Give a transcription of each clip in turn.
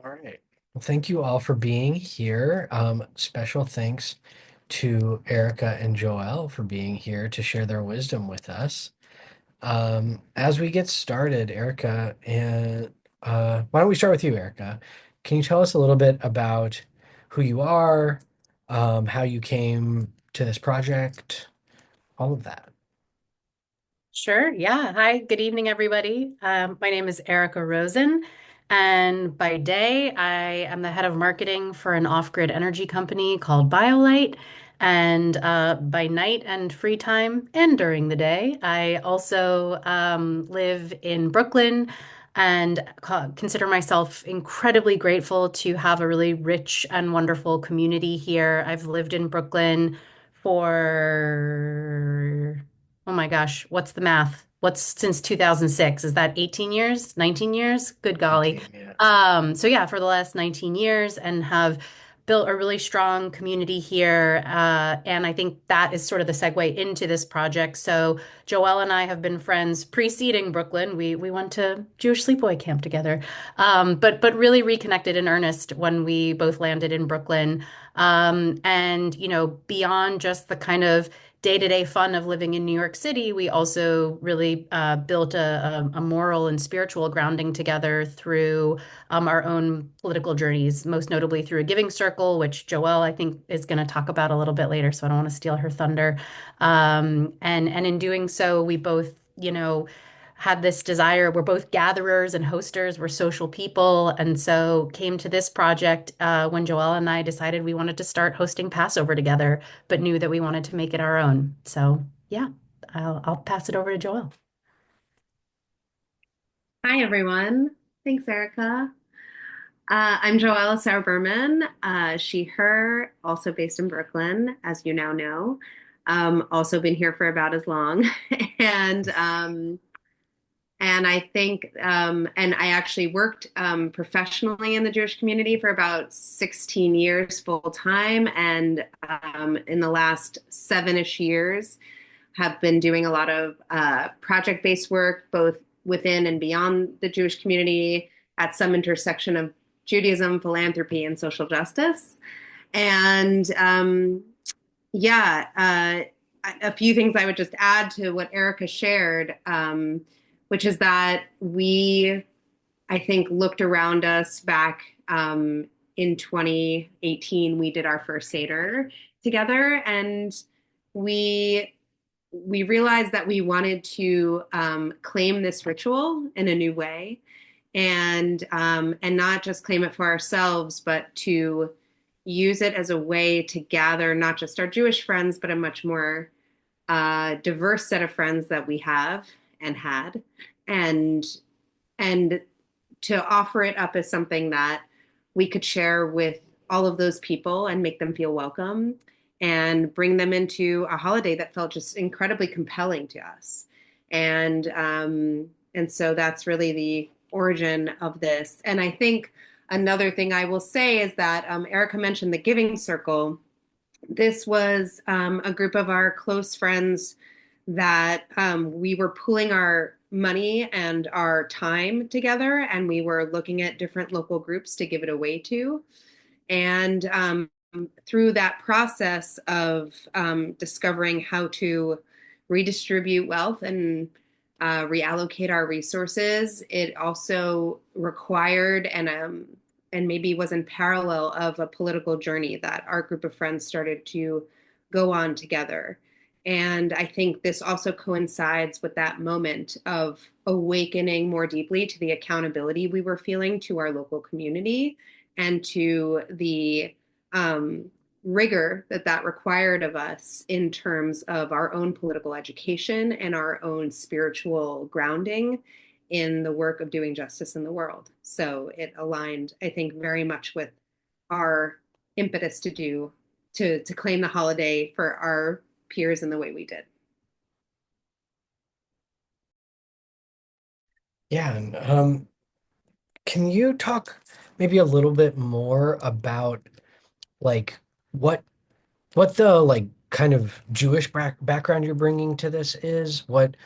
All right. Well, thank you all for being here. Special thanks to Erica and Joelle for being here to share their wisdom with us. As we get started, Erica, and why don't we start with you, Erica? Can you tell us a little bit about who you are, how you came to this project, all of that? Sure. Yeah. Hi. Good evening, everybody. My name is Erica Rosen, and by day, I am the head of marketing for an off-grid energy company called BioLight. And by night and free time, and during the day, I also live in Brooklyn and consider myself incredibly grateful to have a really rich and wonderful community here. I've lived in Brooklyn for oh my gosh, what's the math? What's since 2006? Is that 18 years? 19 years? Good golly. 19, yeah. So yeah, for the last 19 years and have built a really strong community here. And I think that is sort of the segue into this project. So Joelle and I have been friends preceding Brooklyn. We went to Jewish sleepaway camp together. But really reconnected in earnest when we both landed in Brooklyn. And beyond just the kind of day-to-day fun of living in New York City, we also really built a moral and spiritual grounding together through our own political journeys, most notably through a giving circle, which Joelle, I think, is going to talk about a little bit later, so I don't want to steal her thunder. And in doing so, we both, had this desire. We're both gatherers and hosters. We're social people, and so came to this project when Joelle and I decided we wanted to start hosting Passover together but knew that we wanted to make it our own. So yeah, I'll pass it over to Joelle. Hi, everyone. Thanks, Erica. I'm Joelle Berman, she, her, also based in Brooklyn, as you now know. Also been here for about as long. And and I think, and I actually worked professionally in the Jewish community for about 16 years full time. And in the last 7-ish years, have been doing a lot of project-based work, both within and beyond the Jewish community at some intersection of Judaism, philanthropy, and social justice. And yeah, a few things I would just add to what Erica shared, which is that I think, looked around us back in 2018. We did our first Seder together, and we we realized that we wanted to claim this ritual in a new way, and not just claim it for ourselves, but to use it as a way to gather not just our Jewish friends, but a much more diverse set of friends that we have and had, and and to offer it up as something that we could share with all of those people and make them feel welcome and bring them into a holiday that felt just incredibly compelling to us. And so that's really the origin of this. And I think another thing I will say is that Erica mentioned the Giving Circle. This was a group of our close friends that we were pooling our money and our time together, and we were looking at different local groups to give it away to. And through that process of discovering how to redistribute wealth and reallocate our resources, it also required and maybe was in parallel of a political journey that our group of friends started to go on together. And I think this also coincides with that moment of awakening more deeply to the accountability we were feeling to our local community and to the rigor that required of us in terms of our own political education and our own spiritual grounding in the work of doing justice in the world. So it aligned, I think, very much with our impetus to claim the holiday for our peers in the way we did. Yeah, and can you talk maybe a little bit more about like what what the like kind of Jewish background you're bringing to this is? What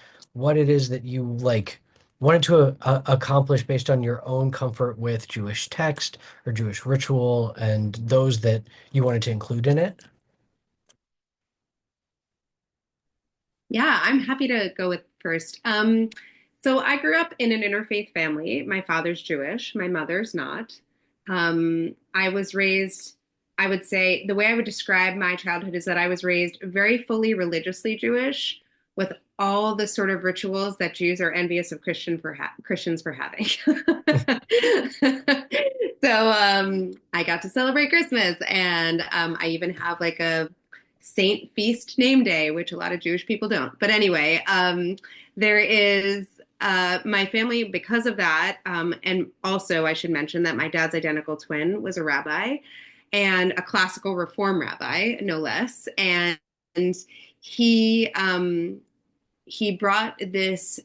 it is that you like wanted to accomplish based on your own comfort with Jewish text or Jewish ritual and those that you wanted to include in it? Yeah, I'm happy to go with first. So I grew up in an interfaith family. My father's Jewish, my mother's not. I was raised, I would say, the way I would describe my childhood is that I was raised very fully religiously Jewish with all the sort of rituals that Jews are envious of Christians for having. So I got to celebrate Christmas, and I even have like a Saint Feast Name Day, which a lot of Jewish people don't. But anyway, there is my family because of that. And also, I should mention that my dad's identical twin was a rabbi and a classical reform rabbi, no less. And he he brought this.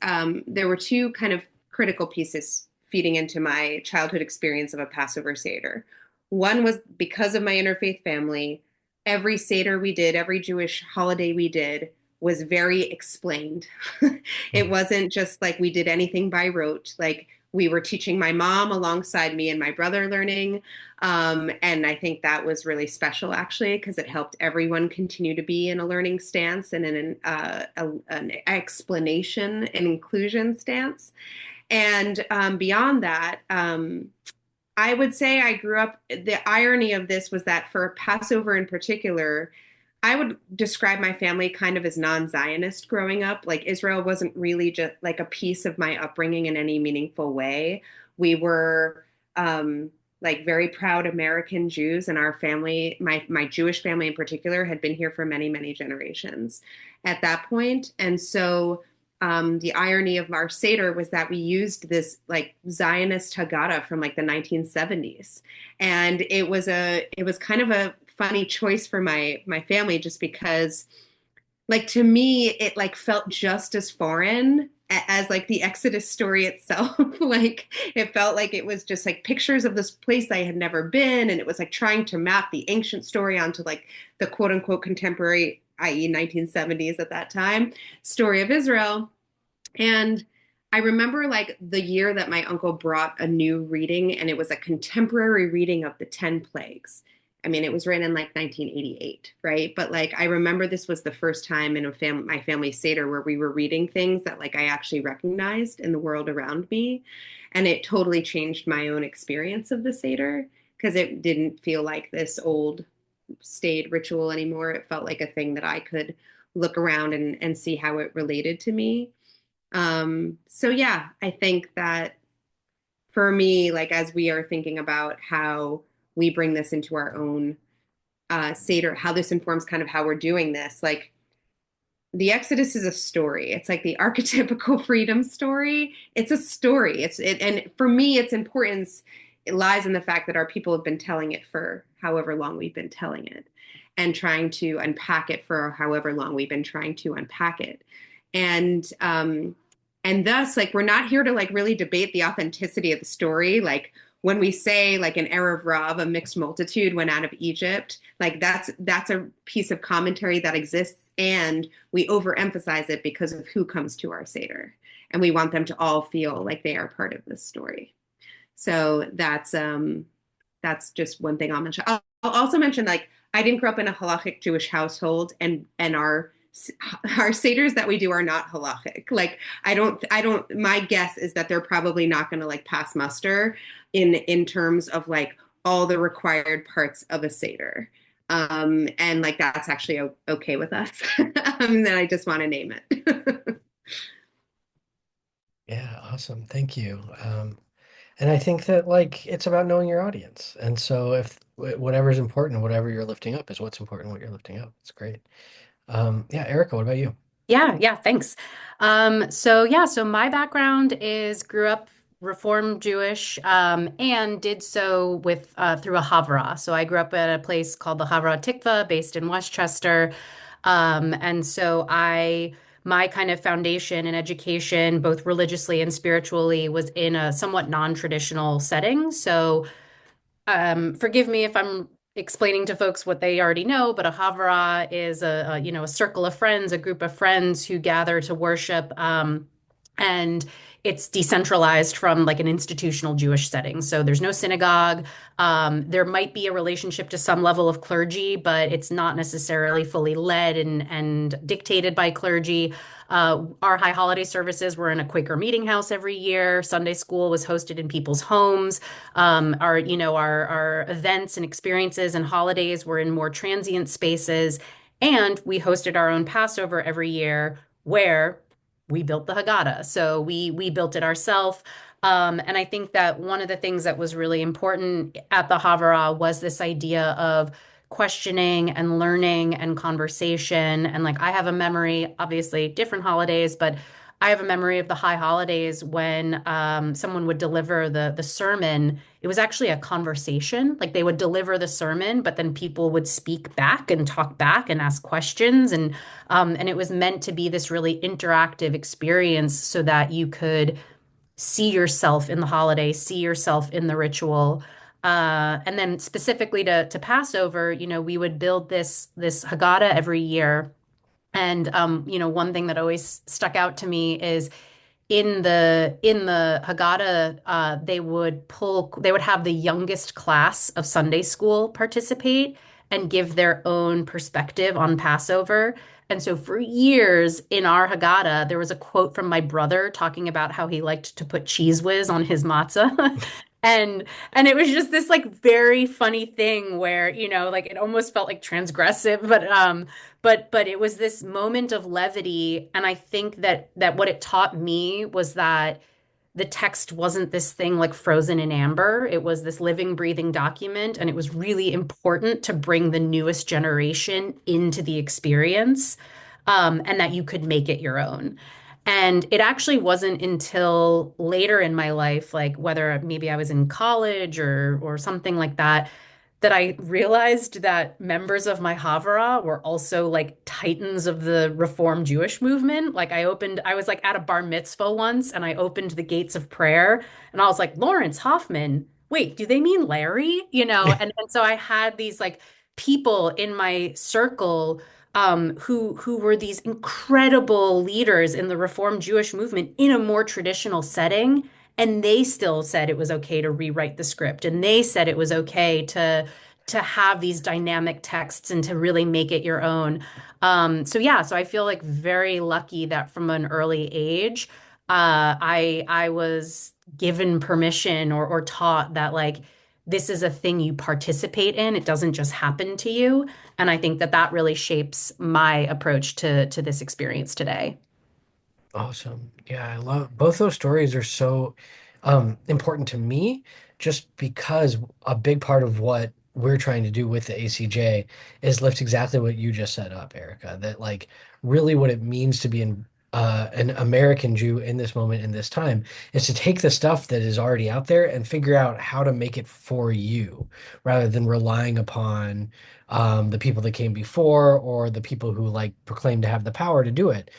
There were two kind of critical pieces feeding into my childhood experience of a Passover Seder. One was because of my interfaith family, every Seder we did, every Jewish holiday we did was very explained. It wasn't just like we did anything by rote. Like we were teaching my mom alongside me and my brother learning. And I think that was really special actually, because it helped everyone continue to be in a learning stance and in an explanation and inclusion stance. And beyond that, I would say I grew up, the irony of this was that for Passover in particular, I would describe my family kind of as non-Zionist growing up. Like Israel wasn't really just like a piece of my upbringing in any meaningful way. We were like very proud American Jews, and our family, my Jewish family in particular, had been here for many, many generations at that point. And so the irony of our Seder was that we used this like Zionist Haggadah from like the 1970s. And it was kind of a funny choice for my family just because like to me it like felt just as foreign as like the Exodus story itself. Like it felt like it was just like pictures of this place I had never been, and it was like trying to map the ancient story onto like the quote unquote contemporary, i.e. 1970s at that time, story of Israel. And I remember like the year that my uncle brought a new reading, and it was a contemporary reading of the 10 plagues. I mean, it was written in like 1988, right? But like, I remember this was the first time in my family Seder where we were reading things that like I actually recognized in the world around me. And it totally changed my own experience of the Seder because it didn't feel like this old staid ritual anymore. It felt like a thing that I could look around and see how it related to me. So yeah, I think that for me, like as we are thinking about how we bring this into our own Seder, how this informs kind of how we're doing this, like the Exodus is a story. It's like the archetypical freedom story. It's a story. And for me, its importance it lies in the fact that our people have been telling it for however long we've been telling it, and trying to unpack it for however long we've been trying to unpack it. And thus, like we're not here to like really debate the authenticity of the story. Like when we say like an Erev Rav, a mixed multitude went out of Egypt, like that's a piece of commentary that exists, and we overemphasize it because of who comes to our Seder, and we want them to all feel like they are part of this story. So that's just one thing I'll mention. I'll also mention like I didn't grow up in a halachic Jewish household, and our seders that we do are not halachic. Like I don't. My guess is that they're probably not going to like pass muster in terms of like all the required parts of a seder. And like that's actually okay with us. Then I just want to name it. Yeah, awesome. Thank you. And I think that like it's about knowing your audience. And so if whatever's important, whatever you're lifting up is what's important, what you're lifting up. It's great. Yeah, Erica, what about you? Yeah, thanks. So my background is grew up Reform Jewish, and did so with through a Havra. So I grew up at a place called the Havra Tikva, based in Westchester. And so my kind of foundation in education, both religiously and spiritually, was in a somewhat non-traditional setting. So forgive me if I'm explaining to folks what they already know, but a havara is a circle of friends, a group of friends who gather to worship. And it's decentralized from like an institutional Jewish setting. So there's no synagogue. There might be a relationship to some level of clergy, but it's not necessarily fully led and dictated by clergy. Our high holiday services were in a Quaker meeting house every year. Sunday school was hosted in people's homes. Our events and experiences and holidays were in more transient spaces. And we hosted our own Passover every year where we built the Haggadah. So we built it ourselves. And I think that one of the things that was really important at the Havurah was this idea of questioning and learning and conversation. And like I have a memory, obviously different holidays, but I have a memory of the high holidays when someone would deliver the sermon. It was actually a conversation. Like they would deliver the sermon, but then people would speak back and talk back and ask questions. And it was meant to be this really interactive experience so that you could see yourself in the holiday, see yourself in the ritual. And then specifically to Passover, we would build this Haggadah every year. And one thing that always stuck out to me is in the Haggadah, they would have the youngest class of Sunday school participate and give their own perspective on Passover. And so for years in our Haggadah, there was a quote from my brother talking about how he liked to put cheese whiz on his matzah. And and it was just this like very funny thing where, like it almost felt like transgressive, but it was this moment of levity, and I think that what it taught me was that the text wasn't this thing like frozen in amber. It was this living, breathing document, and it was really important to bring the newest generation into the experience, and that you could make it your own. And it actually wasn't until later in my life, like whether maybe I was in college or something like that, that I realized that members of my Havurah were also like titans of the Reform Jewish movement. Like I was like at a bar mitzvah once and I opened the gates of prayer and I was like, Lawrence Hoffman, wait, do they mean Larry? And so I had these like people in my circle who were these incredible leaders in the Reform Jewish movement in a more traditional setting. And they still said it was okay to rewrite the script. And they said it was okay to have these dynamic texts and to really make it your own. So I feel like very lucky that from an early age, I was given permission or taught that like this is a thing you participate in. It doesn't just happen to you. And I think that that really shapes my approach to this experience today. Awesome. Yeah, I love both those stories are so important to me just because a big part of what we're trying to do with the ACJ is lift exactly what you just set up, Erica, that like really what it means to be an American Jew in this moment, in this time, is to take the stuff that is already out there and figure out how to make it for you rather than relying upon the people that came before or the people who like proclaim to have the power to do it,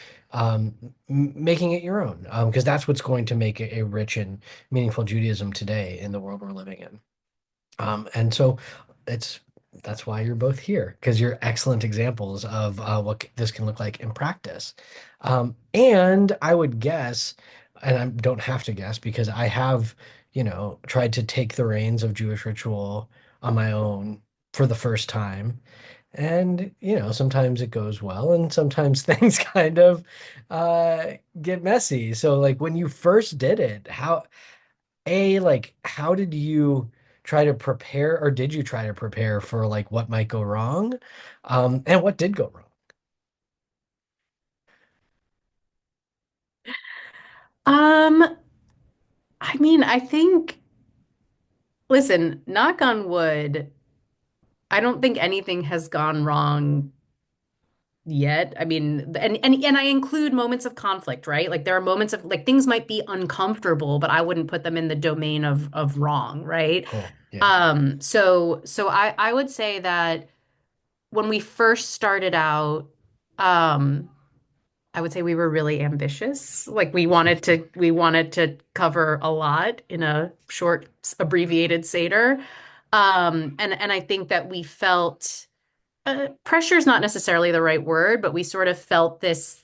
making it your own, because that's what's going to make a rich and meaningful Judaism today in the world we're living in. And so it's that's why you're both here, because you're excellent examples of what this can look like in practice. And I would guess, and I don't have to guess because I have, tried to take the reins of Jewish ritual on my own for the first time. And, sometimes it goes well and sometimes things kind of get messy. So like when you first did it, how did you try to prepare, or did you try to prepare for like what might go wrong? And what did go wrong? Um, I mean, I think, listen, knock on wood, I don't think anything has gone wrong yet. I mean, and I include moments of conflict, right? Like there are moments of like things might be uncomfortable, but I wouldn't put them in the domain of wrong, right? Cool. Yeah. So I would say that when we first started out, um, I would say we were really ambitious. Like we wanted to cover a lot in a short abbreviated Seder. And I think that we felt pressure is not necessarily the right word, but we sort of felt this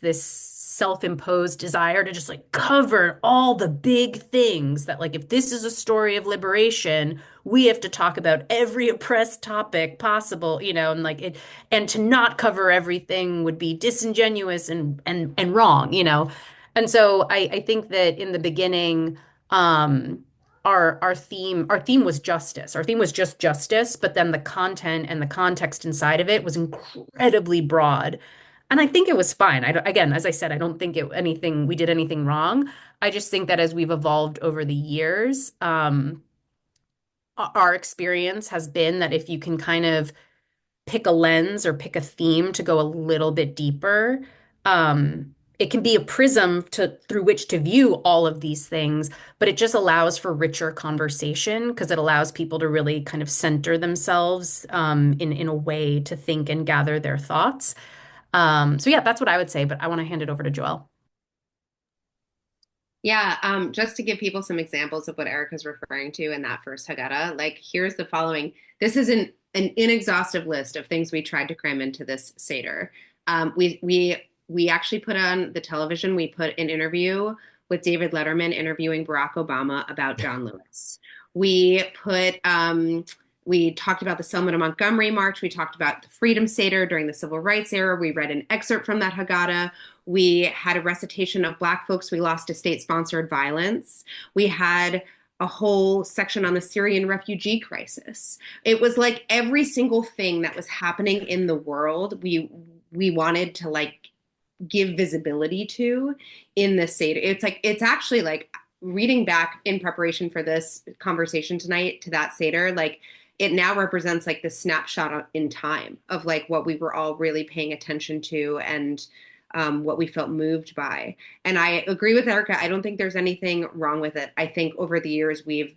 self-imposed desire to just like cover all the big things that like if this is a story of liberation, we have to talk about every oppressed topic possible, and like it and to not cover everything would be disingenuous and wrong. And so I think that in the beginning, our theme was justice. Our theme was just justice, but then the content and the context inside of it was incredibly broad. And I think it was fine. Again, as I said, I don't think we did anything wrong. I just think that as we've evolved over the years, our experience has been that if you can kind of pick a lens or pick a theme to go a little bit deeper, it can be a prism through which to view all of these things, but it just allows for richer conversation because it allows people to really kind of center themselves in a way to think and gather their thoughts. So yeah, that's what I would say, but I want to hand it over to Joelle. Yeah, just to give people some examples of what Erica's referring to in that first Haggadah, like here's the following. This is an inexhaustive list of things we tried to cram into this Seder. We actually put on the television, we put an interview with David Letterman interviewing Barack Obama about John Lewis. We put we talked about the Selma to Montgomery March. We talked about the Freedom Seder during the Civil Rights era. We read an excerpt from that Haggadah. We had a recitation of Black folks we lost to state-sponsored violence. We had a whole section on the Syrian refugee crisis. It was like every single thing that was happening in the world, we wanted to like give visibility to in the Seder. It's actually like reading back in preparation for this conversation tonight to that Seder, like it now represents like the snapshot in time of like what we were all really paying attention to and what we felt moved by. And I agree with Erica. I don't think there's anything wrong with it. I think over the years we've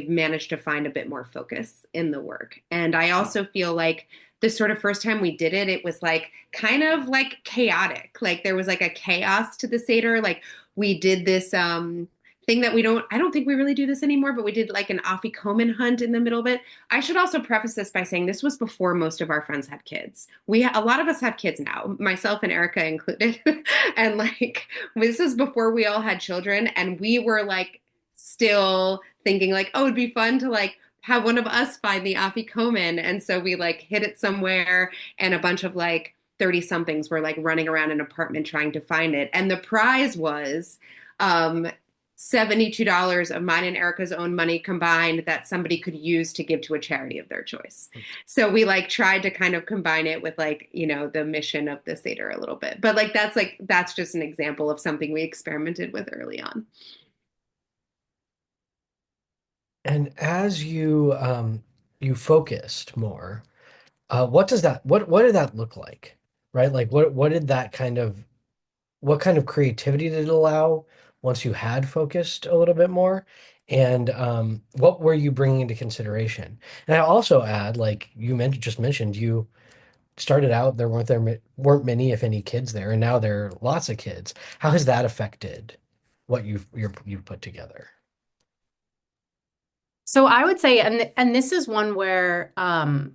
managed to find a bit more focus in the work. And I also feel like the sort of first time we did it, it was like kind of like chaotic. Like there was like a chaos to the Seder. Like we did this thing that I don't think we really do this anymore, but we did like an afikoman hunt in the middle of it. I should also preface this by saying this was before most of our friends had kids. A lot of us have kids now, myself and Erica included. And like, this is before we all had children. And we were like, still thinking like, oh, it'd be fun to like have one of us find the afikoman. And so we like hid it somewhere and a bunch of like 30 somethings were like running around an apartment trying to find it. And the prize was, $72 of mine and Erica's own money combined that somebody could use to give to a charity of their choice. So we like tried to kind of combine it with like, the mission of the Seder a little bit. But that's just an example of something we experimented with early on. And as you focused more, what did that look like? Right? Like what did that what kind of creativity did it allow once you had focused a little bit more? And what were you bringing into consideration? And I also add, like just mentioned, you started out weren't many, if any, kids there, and now there are lots of kids. How has that affected what you've put together? So I would say, and this is one where I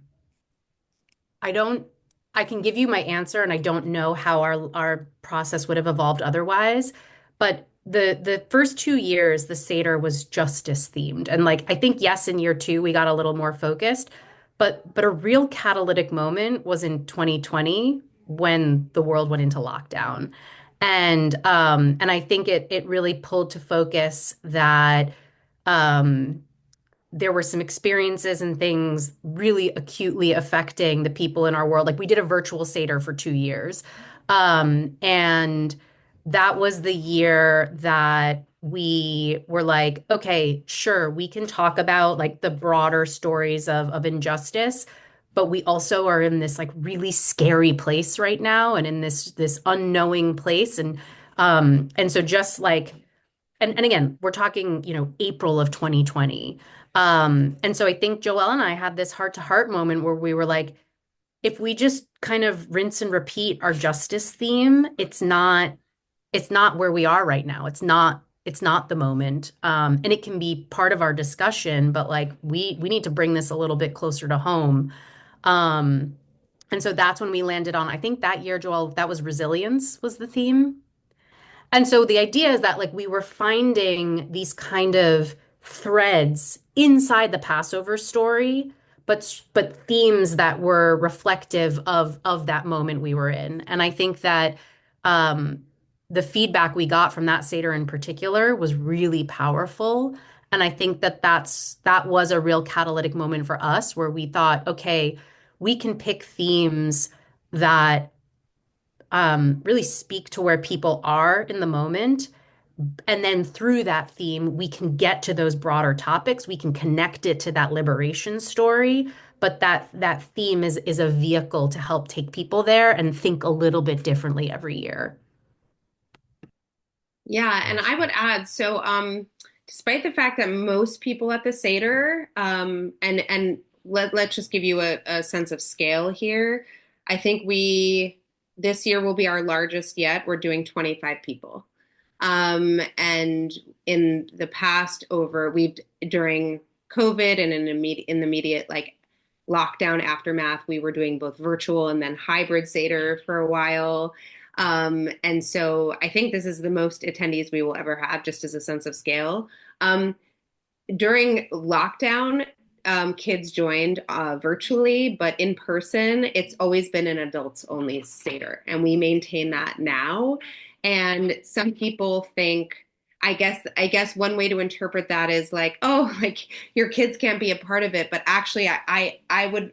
don't, I can give you my answer, and I don't know how our process would have evolved otherwise. But the first 2 years, the Seder was justice themed, and like I think yes, in year two we got a little more focused, but a real catalytic moment was in 2020 when the world went into lockdown, and I think it really pulled to focus that. Um, there were some experiences and things really acutely affecting the people in our world. Like we did a virtual Seder for 2 years. And that was the year that we were like, okay, sure, we can talk about like the broader stories of injustice, but we also are in this like really scary place right now and in this unknowing place. And so just like and again, we're talking, April of 2020. And so I think Joelle and I had this heart-to-heart moment where we were like, if we just kind of rinse and repeat our justice theme, it's not where we are right now. It's not the moment. And it can be part of our discussion, but like we need to bring this a little bit closer to home. Um, and so that's when we landed on, I think that year, Joelle, that was resilience was the theme. And so the idea is that like we were finding these kind of threads inside the Passover story, but themes that were reflective of that moment we were in. And I think that um, the feedback we got from that Seder in particular was really powerful. And I think that that was a real catalytic moment for us where we thought, okay, we can pick themes that really speak to where people are in the moment. And then through that theme, we can get to those broader topics. We can connect it to that liberation story. But that theme is a vehicle to help take people there and think a little bit differently every year. Yeah, and I Awesome. would add, so despite the fact that most people at the Seder, and let's just give you a sense of scale here. I think we this year will be our largest yet. We're doing 25 people. And in the past, over we've during COVID and in the immediate like lockdown aftermath, we were doing both virtual and then hybrid Seder for a while. And so I think this is the most attendees we will ever have, just as a sense of scale. Um, During lockdown, kids joined virtually, but in person, it's always been an adults only Seder, and we maintain that now. And some people think, I guess one way to interpret that is like, oh, like your kids can't be a part of it, but actually, I would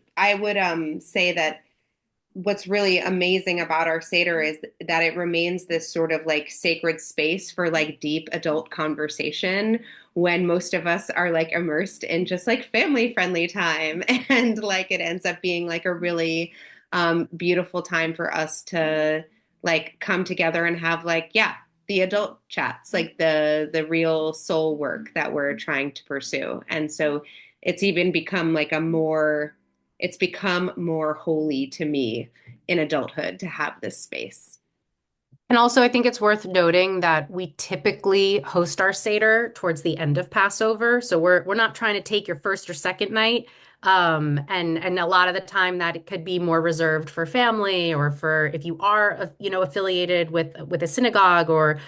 say that what's really amazing about our Seder is that it remains this sort of like sacred space for like deep adult conversation when most of us are like immersed in just like family friendly time. And like it ends up being like a really beautiful time for us to like come together and have like, yeah, the adult chats, like the real soul work that we're trying to pursue. And so it's even become like a more it's become more holy to me in adulthood to have this space. And also, I think it's worth noting that we typically host our Seder towards the end of Passover. So we're not trying to take your first or second night. And a lot of the time that it could be more reserved for family or for if you are, affiliated with a synagogue or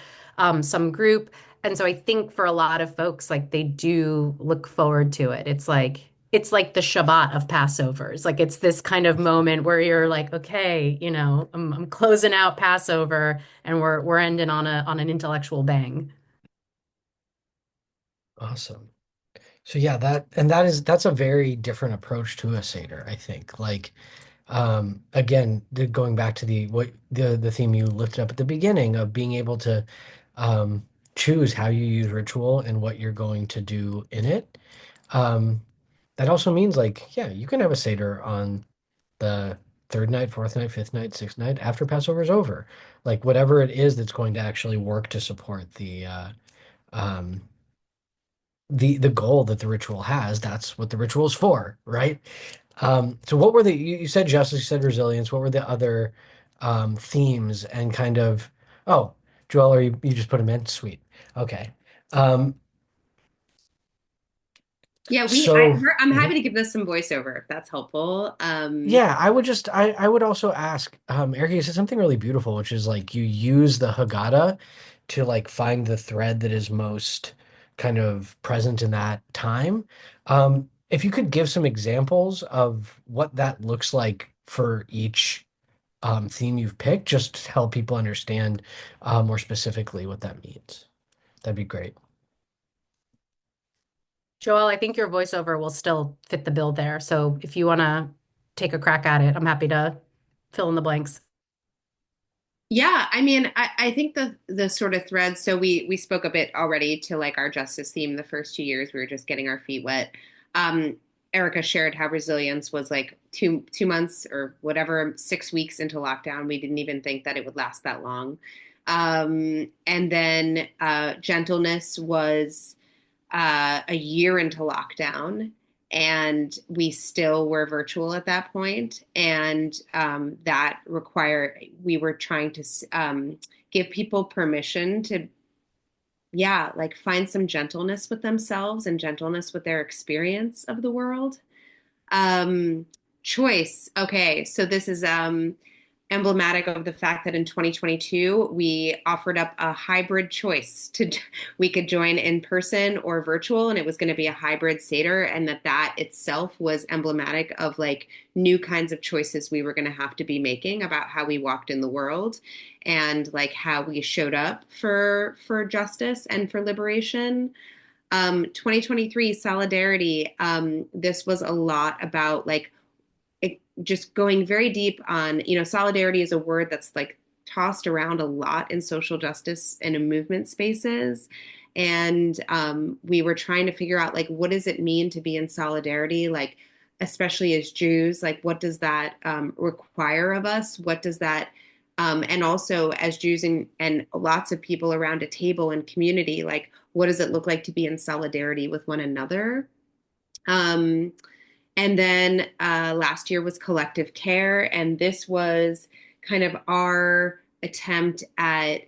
some group. And so I think for a lot of folks, like they do look forward to it. It's like the Shabbat of Passover. It's like it's this kind of moment where you're like, okay, I'm closing out Passover and we're ending on an intellectual bang. Awesome. So yeah, that's a very different approach to a Seder, I think. Like again, going back to the theme you lifted up at the beginning of being able to um choose how you use ritual and what you're going to do in it. Um that also means like, yeah, you can have a Seder on the third night, fourth night, fifth night, sixth night after Passover's over. Like whatever it is that's going to actually work to support um the goal that the ritual has, that's what the ritual is for, right? So what were you said justice, you said resilience. What were the other themes and kind of, oh, Joel, or you just put them in? Sweet. Okay. Um, Yeah, so I'm happy mhm. to give this some voiceover if that's helpful. Yeah, I would also ask, Erica, you said something really beautiful, which is like you use the Haggadah to like find the thread that is most kind of present in that time. If you could give some examples of what that looks like for each theme you've picked, just to help people understand more specifically what that means. That'd be great. Joel, I think your voiceover will still fit the bill there. So if you want to take a crack at it, I'm happy to fill in the blanks. Yeah, I mean, I think the sort of threads. So we spoke a bit already to like our justice theme. The first 2 years, we were just getting our feet wet. Um, Erica shared how resilience was like two months or whatever, 6 weeks into lockdown. We didn't even think that it would last that long. And then gentleness was a year into lockdown, and we still were virtual at that point. And that required, we were trying to give people permission to, yeah, like find some gentleness with themselves and gentleness with their experience of the world. Um, Choice. Okay, so this is emblematic of the fact that in 2022 we offered up a hybrid choice to we could join in person or virtual, and it was going to be a hybrid seder, and that itself was emblematic of like new kinds of choices we were going to have to be making about how we walked in the world and like how we showed up for justice and for liberation. 2023 solidarity. This was a lot about like just going very deep on, solidarity is a word that's like tossed around a lot in social justice and in movement spaces. And we were trying to figure out like, what does it mean to be in solidarity? Like, especially as Jews, like, what does that require of us? What does that, and also as Jews and lots of people around a table and community, like, what does it look like to be in solidarity with one another? Um, and then last year was collective care, and this was kind of our attempt at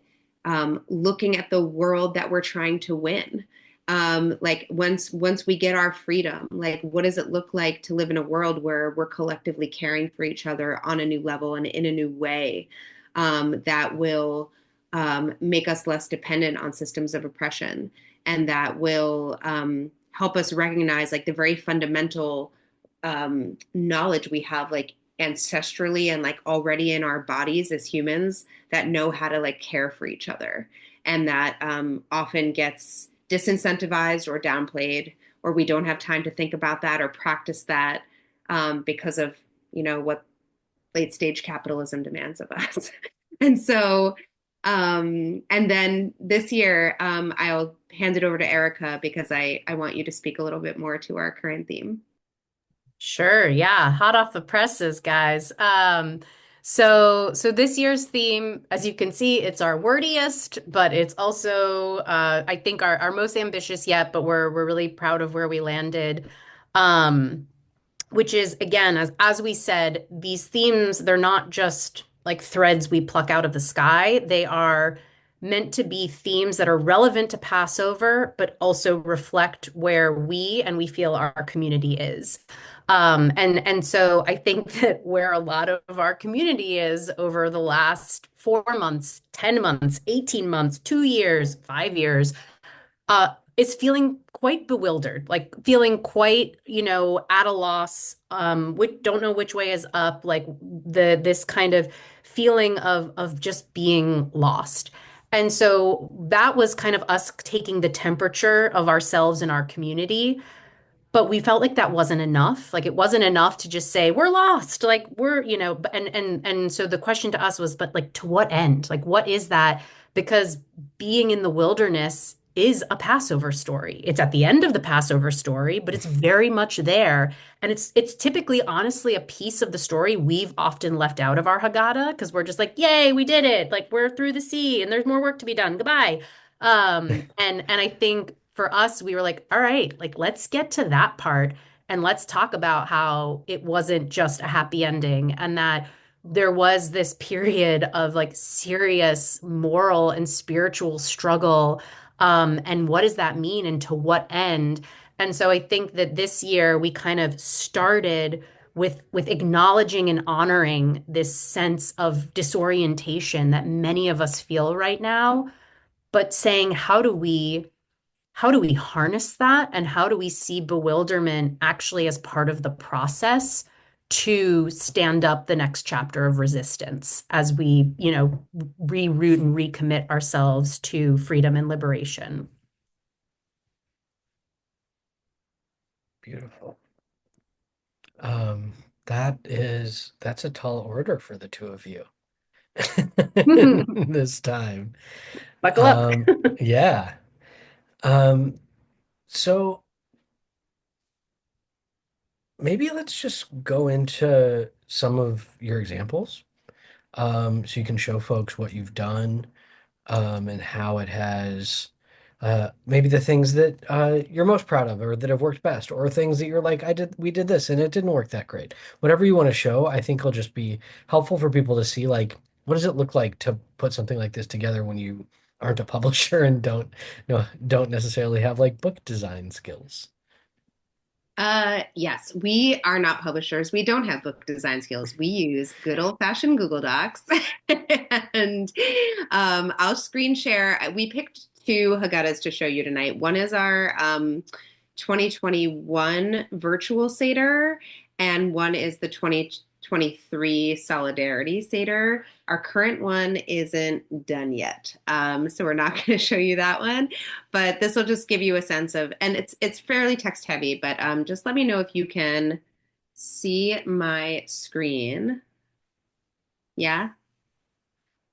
looking at the world that we're trying to win. Like once we get our freedom, like what does it look like to live in a world where we're collectively caring for each other on a new level and in a new way that will make us less dependent on systems of oppression, and that will help us recognize like the very fundamental knowledge we have like ancestrally and like already in our bodies as humans that know how to like care for each other, and that often gets disincentivized or downplayed, or we don't have time to think about that or practice that because of what late stage capitalism demands of us. And so and then this year I'll hand it over to Erica because I want you to speak a little bit more to our current theme. Sure, yeah, hot off the presses, guys. So this year's theme, as you can see, it's our wordiest, but it's also I think our most ambitious yet, but we're really proud of where we landed. Um, which is again, as we said, these themes, they're not just like threads we pluck out of the sky. They are meant to be themes that are relevant to Passover, but also reflect where we feel our community is. And so I think that where a lot of our community is over the last 4 months, 10 months, 18 months, 2 years, 5 years, is feeling quite bewildered, like feeling quite, at a loss, which don't know which way is up, like this kind of feeling of just being lost. And so that was kind of us taking the temperature of ourselves and our community, but we felt like that wasn't enough. Like it wasn't enough to just say we're lost. Like we're, and so the question to us was, but like to what end? Like what is that? Because being in the wilderness is a Passover story. It's at the end of the Passover story, but it's very much there. And it's typically honestly a piece of the story we've often left out of our Haggadah because we're just like, yay, we did it. Like we're through the sea and there's more work to be done. Goodbye. And I think for us, we were like, all right, like let's get to that part and let's talk about how it wasn't just a happy ending and that there was this period of like serious moral and spiritual struggle. And what does that mean and to what end? And so I think that this year we kind of started with acknowledging and honoring this sense of disorientation that many of us feel right now, but saying how do we harness that and how do we see bewilderment actually as part of the process to stand up the next chapter of resistance as we, reroot and recommit ourselves to freedom and liberation. Beautiful. Um, that's a tall order for the two of you this time. Buckle up. Um, yeah. Um, so maybe let's just go into some of your examples. So you can show folks what you've done, and how it has maybe the things that you're most proud of or that have worked best, or things that you're like, we did this and it didn't work that great. Whatever you want to show, I think will just be helpful for people to see, like, what does it look like to put something like this together when you aren't a publisher and don't necessarily have like book design skills. Yes, we are not publishers. We don't have book design skills. We use good old-fashioned Google Docs. And I'll screen share. We picked two Haggadahs to show you tonight. One is our 2021 virtual Seder, and one is the 2023 Solidarity Seder. Our current one isn't done yet, so we're not going to show you that one. But this will just give you a sense of, and it's fairly text heavy, but just let me know if you can see my screen. Yeah.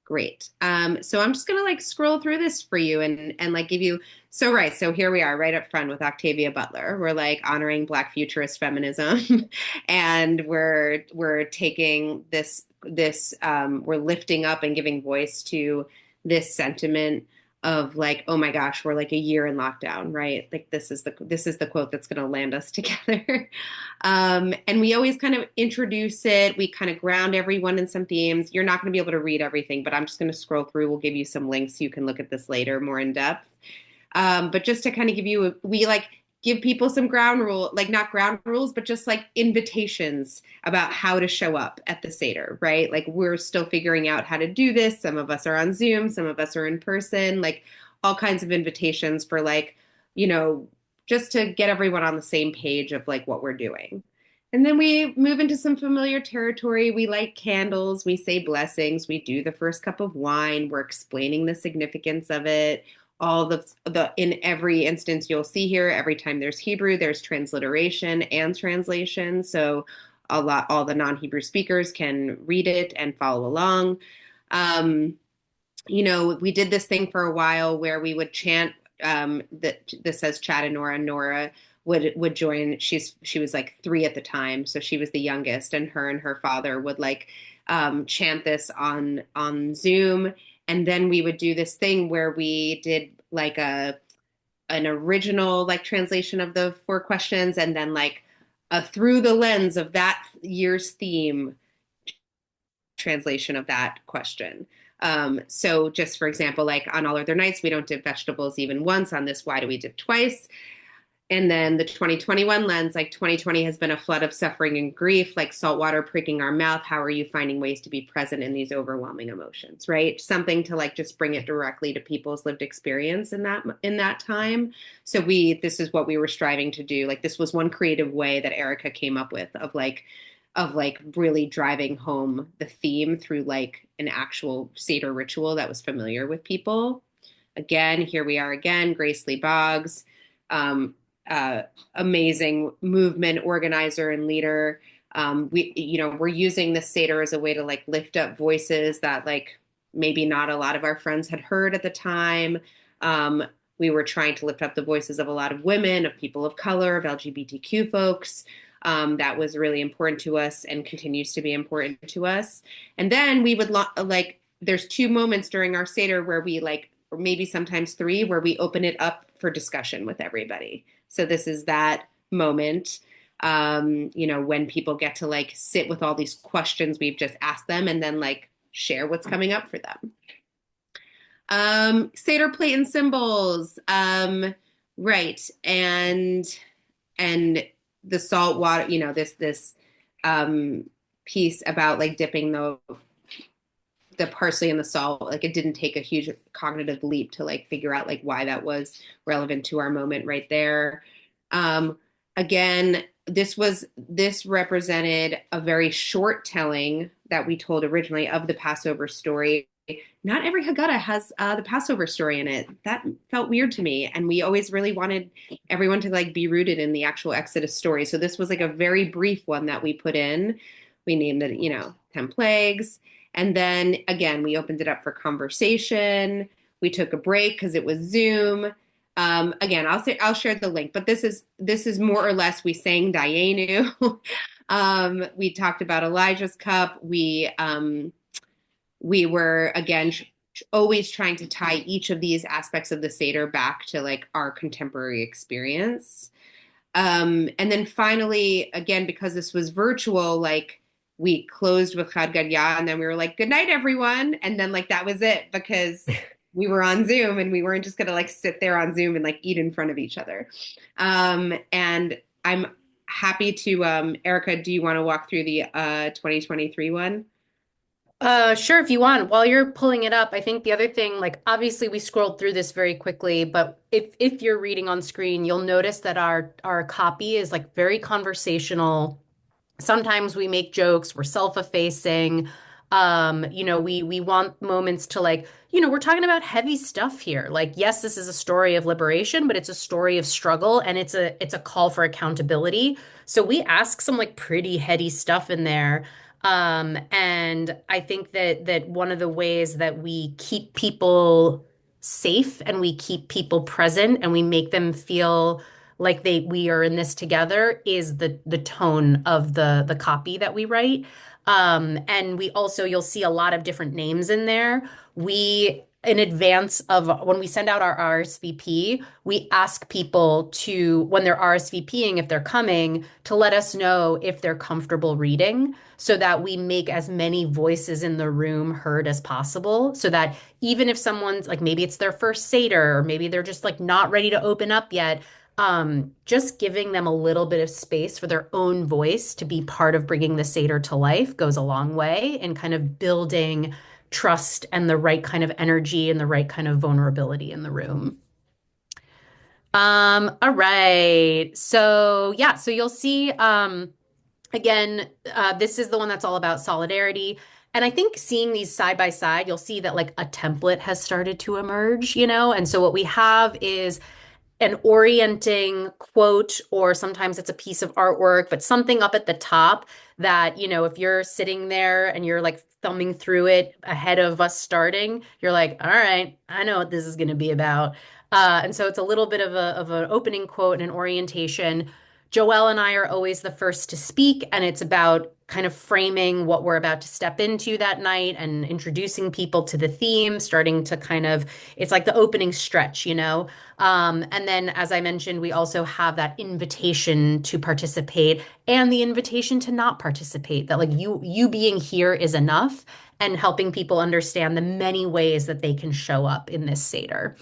Great. So I'm just gonna like scroll through this for you and like give you so here we are right up front with Octavia Butler. We're like honoring Black futurist feminism and we're taking this we're lifting up and giving voice to this sentiment of like, oh my gosh, we're like a year in lockdown, right? Like this is the quote that's gonna land us together. And we always kind of introduce it. We kind of ground everyone in some themes. You're not going to be able to read everything, but I'm just going to scroll through. We'll give you some links so you can look at this later more in depth. But just to kind of we like give people some ground rule, like not ground rules, but just like invitations about how to show up at the Seder, right? Like we're still figuring out how to do this. Some of us are on Zoom, some of us are in person, like all kinds of invitations for like, you know, just to get everyone on the same page of like what we're doing. And then we move into some familiar territory. We light candles, we say blessings, we do the first cup of wine, we're explaining the significance of it. All the in every instance you'll see here, every time there's Hebrew, there's transliteration and translation. So all the non-Hebrew speakers can read it and follow along. Um, we did this thing for a while where we would chant that this says Chad and Nora. Nora would join. She was like 3 at the time, so she was the youngest, and her father would like chant this on Zoom, and then we would do this thing where we did like an original like translation of the 4 questions, and then like a through the lens of that year's theme translation of that question. So just for example, like on All Other Nights, we don't dip vegetables even once. On this, why do we dip twice? And then the 2021 lens, like 2020 has been a flood of suffering and grief, like salt water pricking our mouth. How are you finding ways to be present in these overwhelming emotions, right? Something to like just bring it directly to people's lived experience in that time. So this is what we were striving to do. Like this was one creative way that Erica came up with of like really driving home the theme through like an actual Seder ritual that was familiar with people. Again, here we are again, Grace Lee Boggs. Amazing movement organizer and leader. We're using this Seder as a way to like lift up voices that like maybe not a lot of our friends had heard at the time. We were trying to lift up the voices of a lot of women, of people of color, of LGBTQ folks. That was really important to us and continues to be important to us. And then we would like, there's 2 moments during our Seder where we like, or maybe sometimes 3, where we open it up for discussion with everybody. So this is that moment, when people get to like sit with all these questions we've just asked them and then like share what's coming up for them. Seder plate and symbols. Right. And the salt water, this piece about like dipping the parsley and the salt, like it didn't take a huge cognitive leap to like figure out like why that was relevant to our moment right there. Again, this represented a very short telling that we told originally of the Passover story. Not every Haggadah has the Passover story in it. That felt weird to me, and we always really wanted everyone to like be rooted in the actual Exodus story. So this was like a very brief one that we put in. We named it, 10 plagues. And then again, we opened it up for conversation. We took a break because it was Zoom. Again, I'll share the link, but this is more or less we sang Dayenu. We talked about Elijah's cup. We were again always trying to tie each of these aspects of the Seder back to like our contemporary experience. And then finally, again, because this was virtual, like we closed with Haggadah and then we were like, good night, everyone. And then like, that was it because we were on Zoom and we weren't just going to like sit there on Zoom and like eat in front of each other. And happy to, Erica, do you want to walk through the 2023 one? Sure, if you want. While you're pulling it up, I think the other thing, like obviously we scrolled through this very quickly, but if you're reading on screen, you'll notice that our copy is like very conversational. Sometimes we make jokes, we're self-effacing. We want moments to like, we're talking about heavy stuff here. Like, yes, this is a story of liberation, but it's a story of struggle and it's a call for accountability. So we ask some like pretty heady stuff in there. And I think that one of the ways that we keep people safe and we keep people present and we make them feel like we are in this together is the tone of the copy that we write. And we also you'll see a lot of different names in there. We in advance of when we send out our RSVP, we ask people to when they're RSVPing if they're coming to let us know if they're comfortable reading so that we make as many voices in the room heard as possible so that even if someone's like maybe it's their first Seder or maybe they're just like not ready to open up yet, just giving them a little bit of space for their own voice to be part of bringing the Seder to life goes a long way in kind of building trust and the right kind of energy and the right kind of vulnerability in the room. All right. So yeah, so you'll see again, this is the one that's all about solidarity. And I think seeing these side by side, you'll see that like a template has started to emerge, And so what we have is an orienting quote, or sometimes it's a piece of artwork, but something up at the top that, if you're sitting there and you're like thumbing through it ahead of us starting, you're like, all right, I know what this is going to be about. And so it's a little bit of an opening quote and an orientation. Joelle and I are always the first to speak, and it's about kind of framing what we're about to step into that night and introducing people to the theme, starting to kind of, it's like the opening stretch. And then, as I mentioned, we also have that invitation to participate and the invitation to not participate. That like you being here is enough, and helping people understand the many ways that they can show up in this Seder.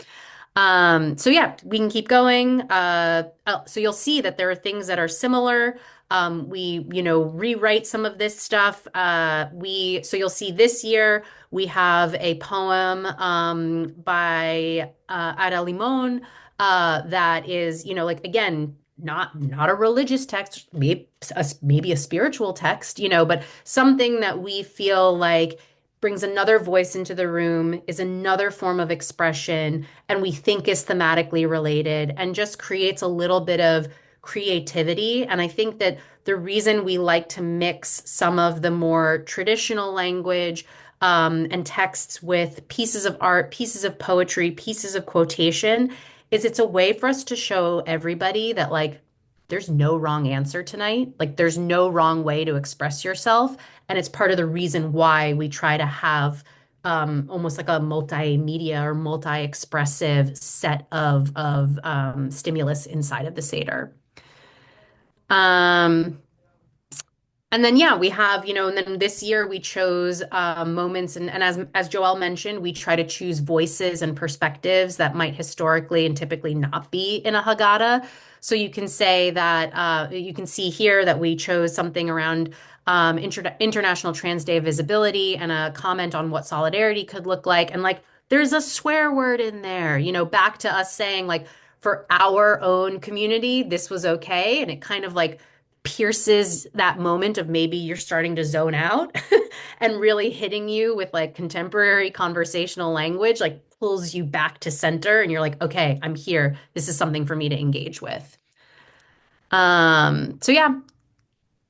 So yeah, we can keep going. So you'll see that there are things that are similar. We rewrite some of this stuff. So you'll see this year we have a poem by Ada Limon that is, like again, not a religious text, maybe a spiritual text, but something that we feel like brings another voice into the room, is another form of expression, and we think is thematically related and just creates a little bit of creativity. And I think that the reason we like to mix some of the more traditional language and texts with pieces of art, pieces of poetry, pieces of quotation is it's a way for us to show everybody that like there's no wrong answer tonight. Like there's no wrong way to express yourself. And it's part of the reason why we try to have almost like a multimedia or multi-expressive set of stimulus inside of the Seder. Um, and then yeah, we have, and then this year we chose moments and as Joelle mentioned, we try to choose voices and perspectives that might historically and typically not be in a Haggadah. So you can say that you can see here that we chose something around International Trans Day of Visibility and a comment on what solidarity could look like. And like there's a swear word in there, back to us saying like for our own community, this was okay. And it kind of like pierces that moment of maybe you're starting to zone out and really hitting you with like contemporary conversational language, like pulls you back to center and you're like, okay, I'm here. This is something for me to engage with. So yeah,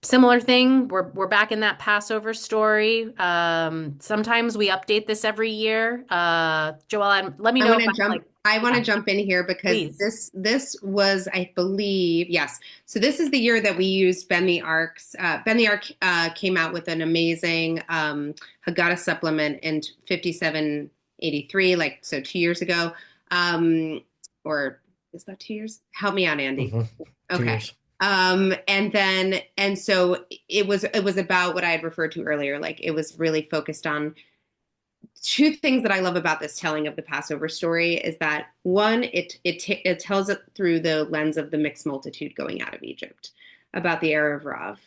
similar thing. We're back in that Passover story. Sometimes we update this every year. Joelle, let me I know want if to I'm jump. like, I want to yeah, jump in here because please. this was, I believe, yes. So this is the year that we used Ben the Ark's. Ben the Ark came out with an amazing Haggadah supplement in 5783, like so 2 years ago. Or is that 2 years? Help me out, Andy. Hmm. Two Okay. years. And so it was about what I had referred to earlier. Like it was really focused on two things that I love about this telling of the Passover story is that one, it tells it through the lens of the mixed multitude going out of Egypt. about the era of Rav.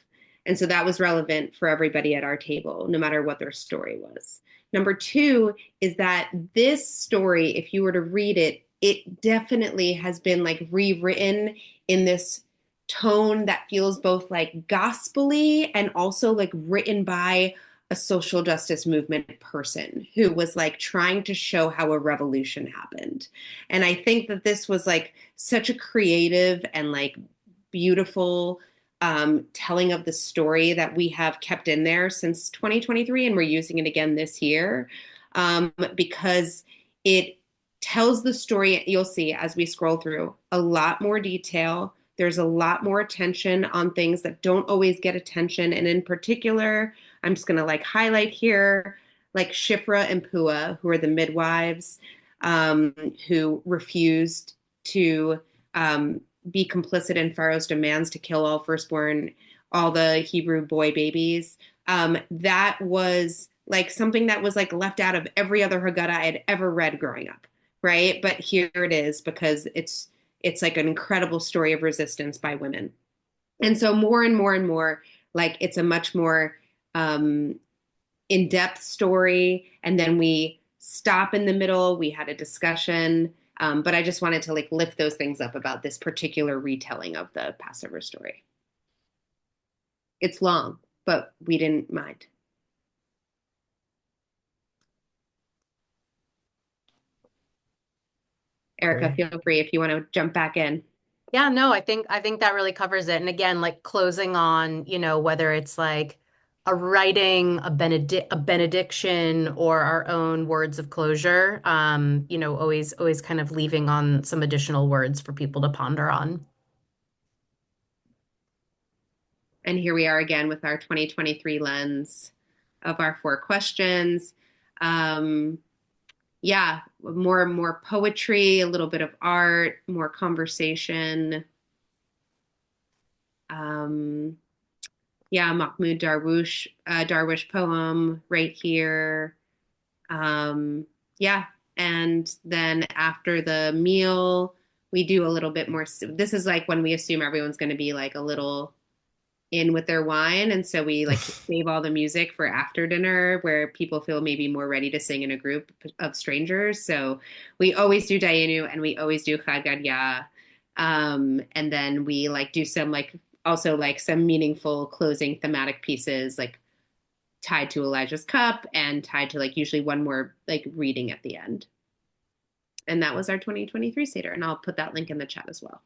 And so that was relevant for everybody at our table, no matter what their story was. Number two is that this story, if you were to read it, it definitely has been like rewritten in this tone that feels both like gospely and also like written by a social justice movement person who was like trying to show how a revolution happened. And I think that this was like such a creative and like beautiful telling of the story that we have kept in there since 2023, and we're using it again this year because it tells the story. You'll see as we scroll through a lot more detail. There's a lot more attention on things that don't always get attention. And in particular, I'm just going to like highlight here, like Shifra and Pua, who are the midwives who refused to be complicit in Pharaoh's demands to kill all firstborn, all the Hebrew boy babies. That was like something that was like left out of every other Haggadah I had ever read growing up, right? But here it is because it's like an incredible story of resistance by women. And so more and more and more, like it's a much more in-depth story. And then we stop in the middle. We had a discussion. But I just wanted to like lift those things up about this particular retelling of the Passover story. It's long, but we didn't mind. Erica, Great. feel free if you want to jump back in. Yeah, no, I think that really covers it. And again, like closing on, whether it's like a writing, a benediction, or our own words of closure, always kind of leaving on some additional words for people to ponder on. And here we are again with our 2023 lens of our four questions. Um, yeah, more and more poetry, a little bit of art, more conversation. Um, yeah, Mahmoud Darwish poem right here. Um, yeah, and then after the meal, we do a little bit more. This is like when we assume everyone's going to be like a little in with their wine, and so we like save all the music for after dinner, where people feel maybe more ready to sing in a group of strangers. So we always do Dayenu, and we always do Haggadah, and then we like do some like also like some meaningful closing thematic pieces like tied to Elijah's cup and tied to like usually one more like reading at the end. And that was our 2023 Seder. And I'll put that link in the chat as well.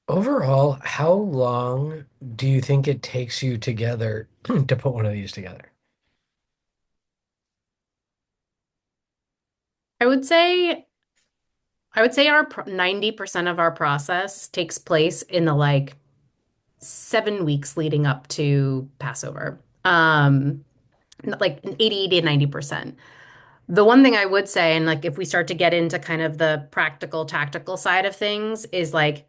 Overall, how long do you think it takes you together to put one of these together? I would say I would say our 90% of our process takes place in the like 7 weeks leading up to Passover. Like 80 to 90%. The one thing I would say, and like if we start to get into kind of the practical, tactical side of things, is like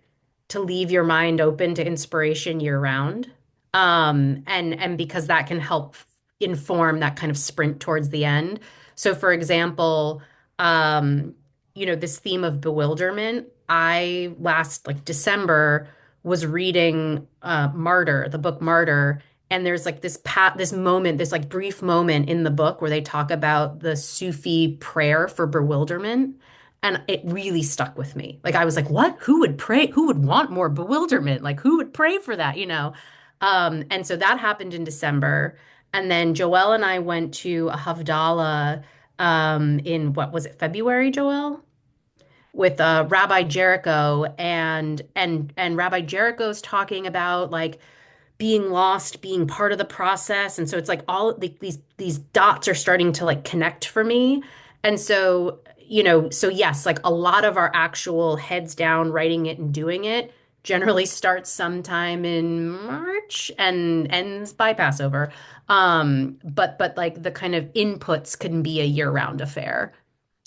to leave your mind open to inspiration year round. And because that can help inform that kind of sprint towards the end. So for example, um, this theme of bewilderment, I last like December was reading Martyr, the book Martyr, and there's like this moment, this like brief moment in the book where they talk about the Sufi prayer for bewilderment. And it really stuck with me. Like I was like, what? Who would pray? Who would want more bewilderment? Like who would pray for that, And so that happened in December. And then Joelle and I went to a Havdalah in what was it, February, Joelle? With Rabbi Jericho and Rabbi Jericho's talking about like being lost, being part of the process. And so it's like all these dots are starting to like connect for me. And so, so yes, like a lot of our actual heads down, writing it and doing it generally starts sometime in March and ends by Passover. But like the kind of inputs can be a year-round affair.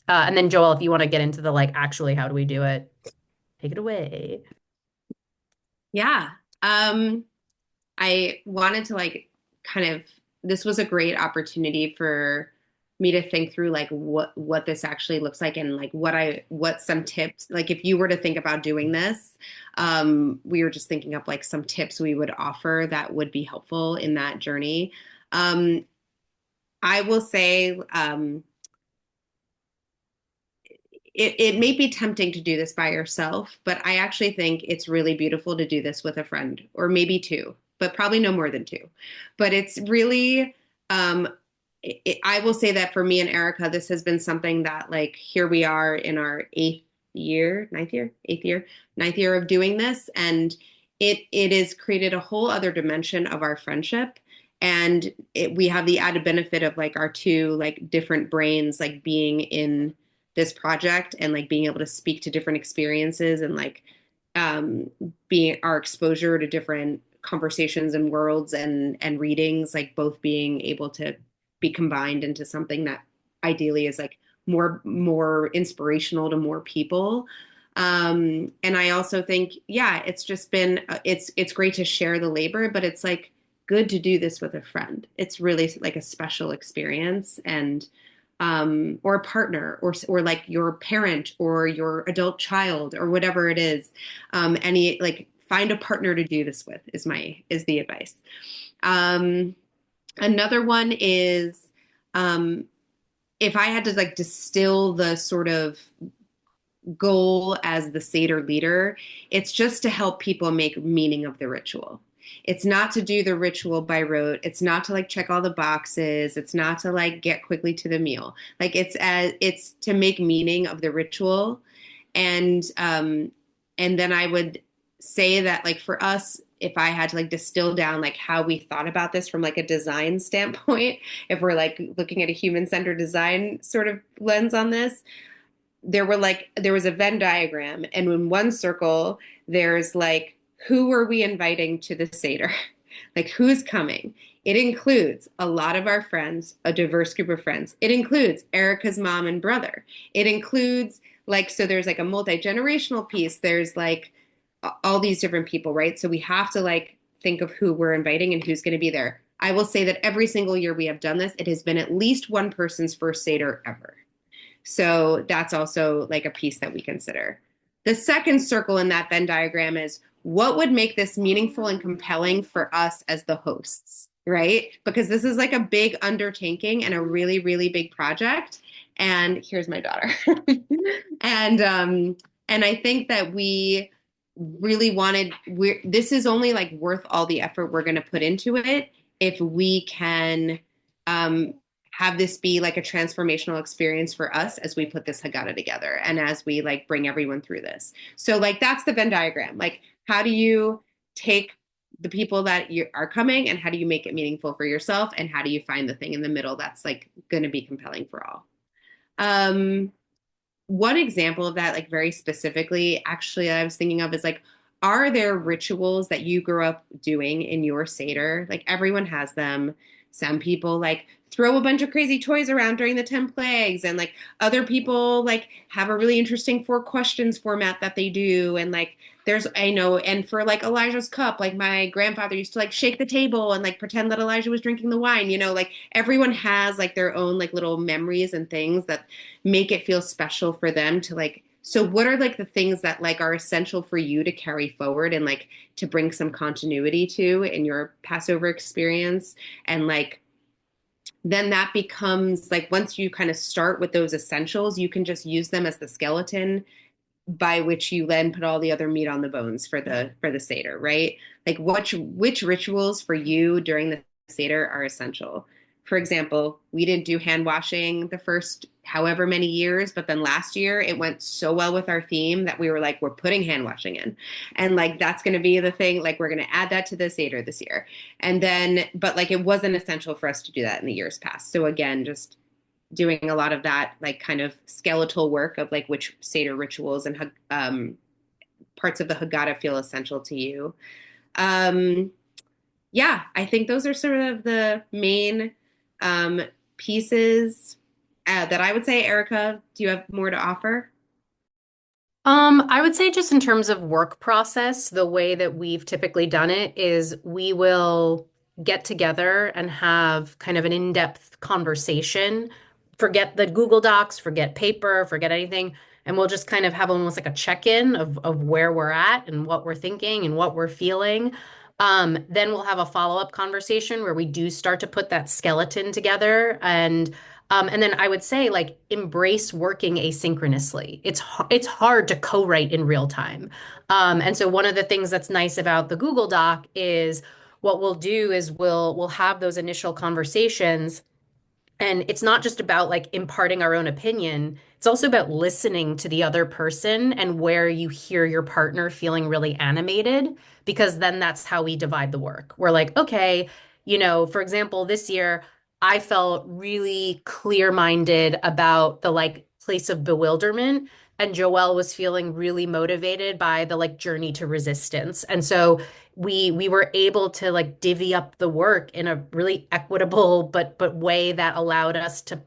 And then Joel, if you want to get into the like actually how do we do it, take it away. Yeah. I wanted to like kind of, this was a great opportunity for me to think through like what this actually looks like and like what some tips, like if you were to think about doing this, we were just thinking up like some tips we would offer that would be helpful in that journey. Um, I will say, it may be tempting to do this by yourself, but I actually think it's really beautiful to do this with a friend or maybe two, but probably no more than two. But it's really, I will say that for me and Erica, this has been something that, like, here we are in our ninth year of doing this, and it has created a whole other dimension of our friendship. And we have the added benefit of like our two like different brains like being in this project and like being able to speak to different experiences and like um being our exposure to different conversations and worlds and readings like both being able to be combined into something that ideally is like more inspirational to more people. And I also think, yeah, it's just been it's great to share the labor, but it's like good to do this with a friend. It's really like a special experience. And or a partner or like your parent or your adult child or whatever it is. Any like find a partner to do this with is the advice. Um, Another one is um, if I had to like distill the sort of goal as the Seder leader, it's just to help people make meaning of the ritual. It's not to do the ritual by rote. It's not to like check all the boxes. It's not to like get quickly to the meal. Like it's to make meaning of the ritual. And then I would say that like for us, if I had to like distill down like how we thought about this from like a design standpoint, if we're like looking at a human-centered design sort of lens on this, there was a Venn diagram, and in one circle there's like who are we inviting to the Seder? Like who's coming? It includes a lot of our friends, a diverse group of friends. It includes Erica's mom and brother. It includes like so there's like a multi-generational piece. There's like all these different people, right? So we have to like think of who we're inviting and who's going to be there. I will say that every single year we have done this, it has been at least one person's first Seder ever. So that's also like a piece that we consider. The second circle in that Venn diagram is what would make this meaningful and compelling for us as the hosts, right? Because this is like a big undertaking and a really, really big project. And here's my daughter. and and I think that we really this is only like worth all the effort we're going to put into it if we can um have this be like a transformational experience for us as we put this Haggadah together and as we like bring everyone through this. So like that's the Venn diagram. Like how do you take the people that you are coming and how do you make it meaningful for yourself and how do you find the thing in the middle that's like going to be compelling for all? Um, One example of that, like very specifically, actually, I was thinking of is like, are there rituals that you grew up doing in your Seder? Like everyone has them. Some people like throw a bunch of crazy toys around during the 10 plagues, and like other people like have a really interesting four questions format that they do. And like I know, and for like Elijah's cup, like my grandfather used to like shake the table and like pretend that Elijah was drinking the wine, like everyone has like their own like little memories and things that make it feel special for them to like so what are like the things that like are essential for you to carry forward and like to bring some continuity to in your Passover experience? And like then that becomes like once you kind of start with those essentials, you can just use them as the skeleton by which you then put all the other meat on the bones for the Seder, right? Like which rituals for you during the Seder are essential. For example, we didn't do hand washing the first however many years, but then last year it went so well with our theme that we were like, we're putting hand washing in. And like that's gonna be the thing, like we're gonna add that to the Seder this year. And then, but like it wasn't essential for us to do that in the years past. So again, just doing a lot of that like kind of skeletal work of like which Seder rituals and parts of the Haggadah feel essential to you. Um, yeah, I think those are sort of the main um, pieces that I would say. Erica, do you have more to offer? I would say just in terms of work process, the way that we've typically done it is we will get together and have kind of an in-depth conversation forget the Google Docs, forget paper, forget anything, and we'll just kind of have almost like a check-in of where we're at and what we're thinking and what we're feeling. Then we'll have a follow-up conversation where we do start to put that skeleton together, and then I would say like embrace working asynchronously. It's hard to co-write in real time. And so one of the things that's nice about the Google Doc is what we'll do is we'll have those initial conversations, and it's not just about like imparting our own opinion. It's also about listening to the other person and where you hear your partner feeling really animated, because then that's how we divide the work. We're like, okay, for example, this year I felt really clear-minded about the like place of bewilderment, and Joelle was feeling really motivated by the like journey to resistance. And so we were able to like divvy up the work in a really equitable but way that allowed us to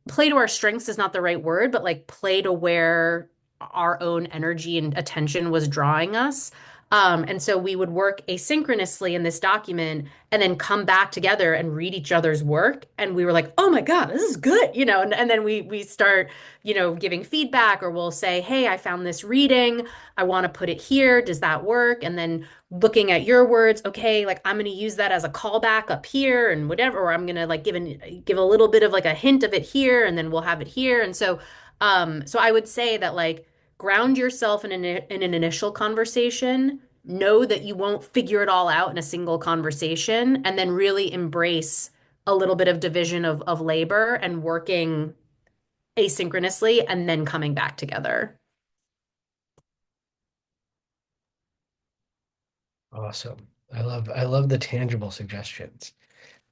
play to our strengths is not the right word, but like play to where our own energy and attention was drawing us. And so we would work asynchronously in this document and then come back together and read each other's work. And we were like, oh my God, this is good, and then we start, giving feedback, or we'll say, hey, I found this reading. I want to put it here. Does that work? And then looking at your words, okay, like I'm going to use that as a callback up here and whatever, or I'm going to like give a little bit of like a hint of it here, and then we'll have it here. And so I would say that like ground yourself in an initial conversation, know that you won't figure it all out in a single conversation, and then really embrace a little bit of division of labor and working asynchronously and then coming back together. Awesome. I love the tangible suggestions.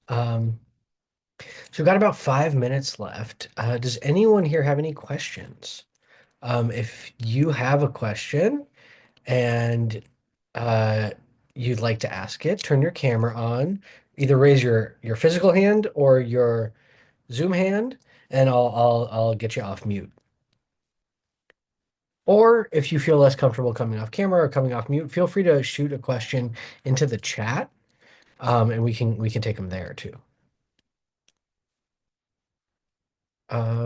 Um, so we've got about 5 minutes left. Does anyone here have any questions? If you have a question and uh, you'd like to ask it, turn your camera on. Either raise your physical hand or your Zoom hand, and I'll get you off mute. Or if you feel less comfortable coming off camera or coming off mute, feel free to shoot a question into the chat, and we can take them there too.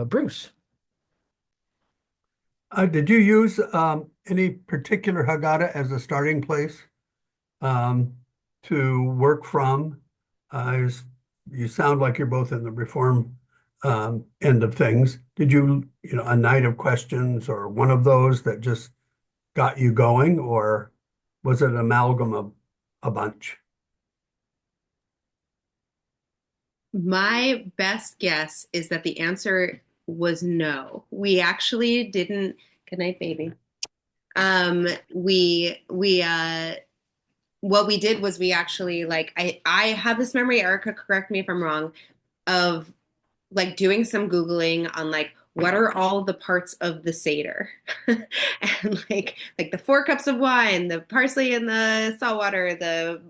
Bruce. Did you use any particular Haggadah as a starting place um, to work from? You sound like you're both in the Reform end of things. Did a night of questions or one of those that just got you going, or was it an amalgam of a bunch? My best guess is that the answer was no. We actually didn't. Good night, baby. We what we did was we actually like I have this memory, Erica, correct me if I'm wrong, of like doing some Googling on like what are all the parts of the Seder? And like the 4 cups of wine, the parsley and the salt water, the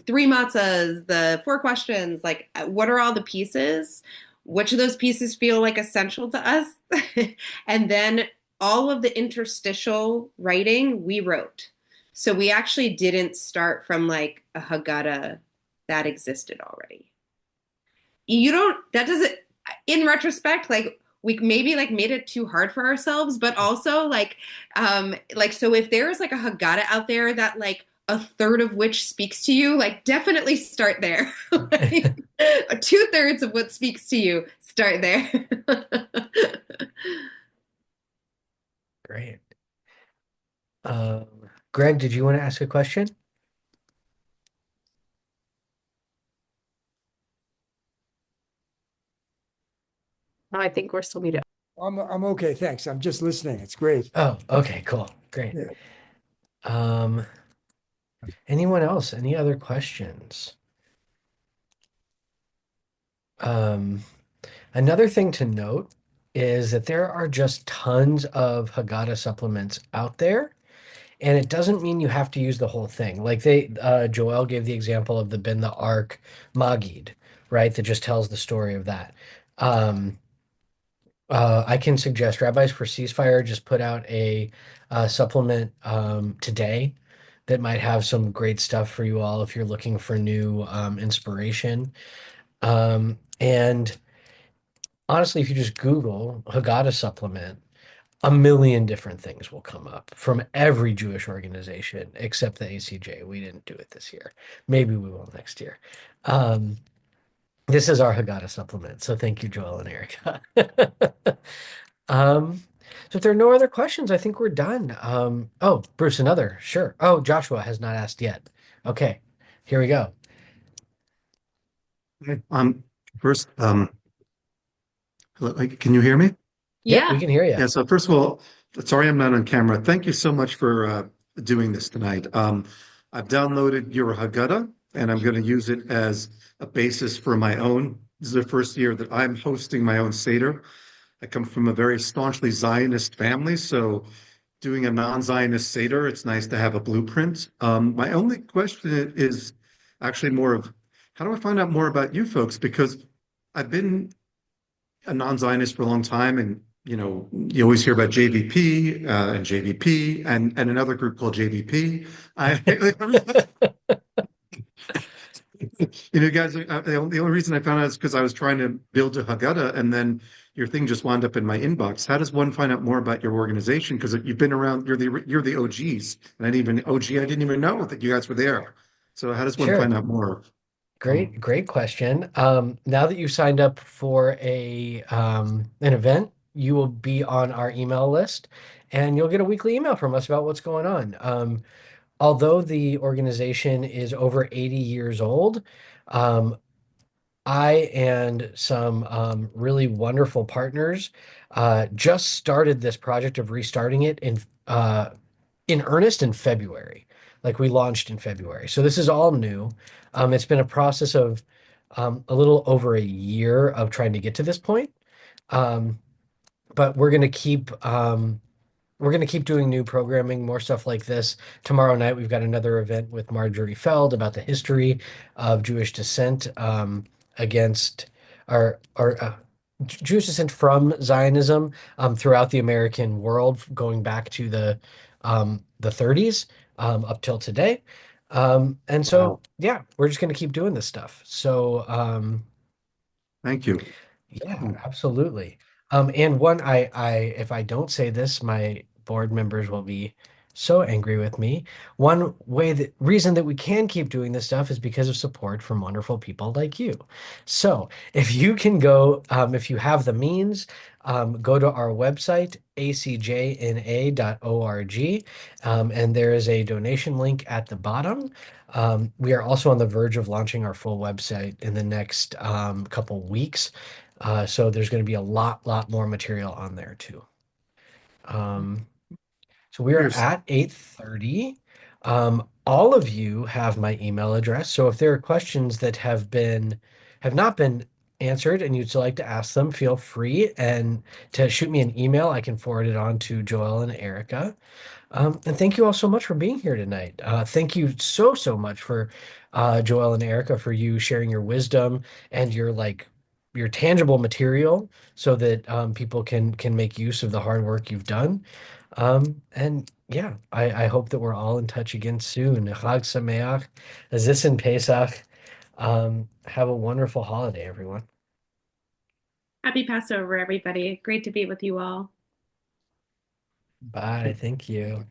3 matzahs, the 4 questions, like what are all the pieces? Which of those pieces feel like essential to us? And then all of the interstitial writing we wrote. So we actually didn't start from like a Haggadah that existed already. That doesn't, in retrospect, like we maybe like made it too hard for ourselves, but also so if there's like a Haggadah out there that like a third of which speaks to you, like definitely start there. Like, 2/3 of what speaks to you, start there. Great. Greg, did you want to ask a question? No, I think we're still muted. I'm okay, thanks. I'm just listening. It's great. Oh, okay, cool. Great. Yeah. Um, anyone else? Any other questions? Um, Another thing to note is that there are just tons of Haggadah supplements out there, and it doesn't mean you have to use the whole thing. Like Joelle gave the example of the Ben the Ark Magid, right? That just tells the story of that. Um, I can suggest Rabbis for Ceasefire just put out a supplement today that might have some great stuff for you all if you're looking for new inspiration. And honestly, if you just Google Haggadah supplement, a million different things will come up from every Jewish organization except the ACJ. We didn't do it this year. Maybe we will next year. Um, this is our Haggadah supplement. So thank you, Joel and Erica. Um, so if there are no other questions, I think we're done. Oh, Bruce, another. Sure. Oh, Joshua has not asked yet. Okay, here we go. Okay. First, can you hear me? Yep, we Yeah. can hear you. Yeah. So first of all, sorry I'm not on camera. Thank you so much for doing this tonight. I've downloaded your Haggadah, and I'm going to use it as a basis for my own. This is the first year that I'm hosting my own Seder. I come from a very staunchly Zionist family, so doing a non-Zionist Seder, it's nice to have a blueprint. My only question is actually more of how do I find out more about you folks? Because I've been a non-Zionist for a long time, and you always hear about JVP and JVP and another group called JVP. Guys, the only reason I found out is because I was trying to build a Haggadah, and then your thing just wound up in my inbox. How does one find out more about your organization? Because you've been around, you're the OGs, and I didn't even know that you guys were there. So how does one Sure. find out more? Great question. Now that you've signed up for an event, you will be on our email list and you'll get a weekly email from us about what's going on. Although the organization is over 80 years old, um, I and some really wonderful partners just started this project of restarting it in earnest in February. Like we launched in February. So this is all new. It's been a process of a little over a year of trying to get to this point. Um, but we're going to keep doing new programming, more stuff like this. Tomorrow night, we've got another event with Marjorie Feld about the history of Jewish descent against our Jewish descent from Zionism throughout the American world, going back to the 30s up till today. And so, Wow. yeah, we're just going to keep doing this stuff. So, Thank you. yeah, Mm. absolutely. And one, if I don't say this, my board members will be so angry with me. One reason that we can keep doing this stuff is because of support from wonderful people like you. So if you can go, if you have the means, go to our website, acjna.org, and there is a donation link at the bottom. We are also on the verge of launching our full website in the next couple weeks. So there's going to be a lot more material on there too. Um, so we are Here's at 8:30. All of you have my email address. So if there are questions that have not been answered and you'd still like to ask them, feel free and to shoot me an email. I can forward it on to Joelle and Erica. And thank you all so much for being here tonight. Thank you so much for Joelle and Erica for you sharing your wisdom and your tangible material so that people can make use of the hard work you've done. And yeah, I hope that we're all in touch again soon. Chag Sameach, Azis and Pesach. Have a wonderful holiday, everyone. Happy Passover, everybody. Great to be with you all. Bye. Thank you.